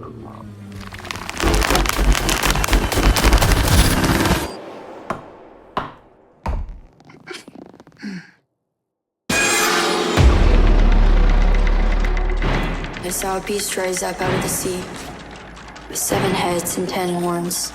I saw a beast rise up out of the sea, with 7 heads and 10 horns.